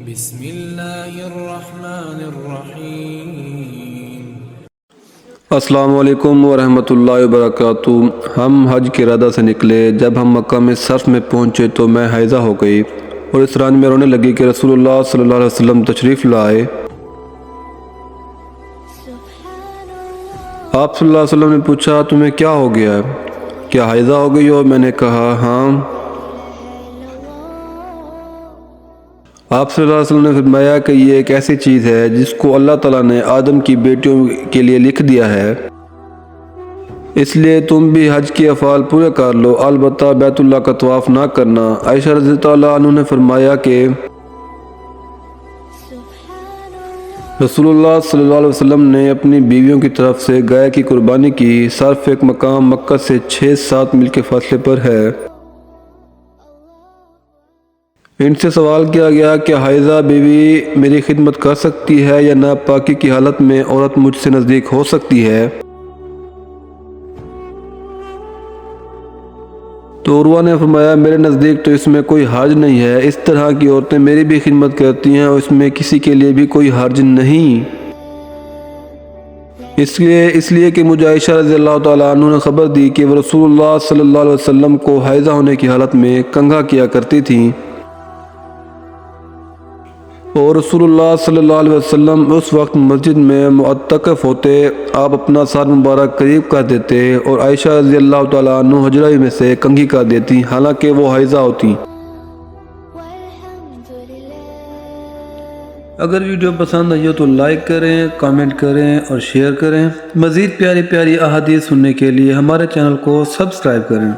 بسم اللہ الرحمن الرحیم۔ السلام علیکم ورحمۃ اللہ وبرکاتہ۔ ہم حج کے ارادہ سے نکلے۔ جب ہم مکہ میں صرف میں پہنچے تو میں حائضہ ہو گئی اور اس رانی میں رونے لگی کہ رسول اللہ صلی اللہ علیہ وسلم تشریف لائے۔ آپ صلی اللہ علیہ وسلم نے پوچھا تمہیں کیا ہو گیا ہے؟ کیا حائضہ ہو گئی ہو؟ میں نے کہا ہاں۔ آپ صلی اللہ علیہ وسلم نے فرمایا کہ یہ ایک ایسی چیز ہے جس کو اللہ تعالیٰ نے آدم کی بیٹیوں کے لیے لکھ دیا ہے، اس لیے تم بھی حج کے افعال پورے کر لو، البتہ بیت اللہ کا طواف نہ کرنا۔ عائشہ رضی اللہ عنہ نے فرمایا کہ رسول اللہ صلی اللہ علیہ وسلم نے اپنی بیویوں کی طرف سے گائے کی قربانی کی۔ صرف ایک مقام مکہ سے 6-7 میل کے فاصلے پر ہے۔ ان سے سوال کیا گیا کہ حائضہ بیوی میری خدمت کر سکتی ہے یا ناپاکی کی حالت میں عورت مجھ سے نزدیک ہو سکتی ہے؟ تو عروہ نے فرمایا میرے نزدیک تو اس میں کوئی حرج نہیں ہے، اس طرح کی عورتیں میری بھی خدمت کرتی ہیں اور اس میں کسی کے لیے بھی کوئی حرج نہیں۔ اس لیے کہ مجھے عائشہ رضی اللہ تعالیٰ عنہ نے خبر دی کہ وہ رسول اللہ صلی اللہ علیہ وسلم کو حائضہ ہونے کی حالت میں کنگھا کیا کرتی تھیں، اور رسول اللہ صلی اللہ علیہ وسلم اس وقت مسجد میں معتکف ہوتے۔ آپ اپنا سر مبارک قریب کر دیتے اور عائشہ رضی اللہ تعالیٰ عنہ حجرہ میں سے کنگھی کر دیتی حالانکہ وہ حائضہ ہوتی۔ اگر ویڈیو پسند آئی ہو تو لائک کریں، کامنٹ کریں اور شیئر کریں۔ مزید پیاری پیاری احادیث سننے کے لیے ہمارے چینل کو سبسکرائب کریں۔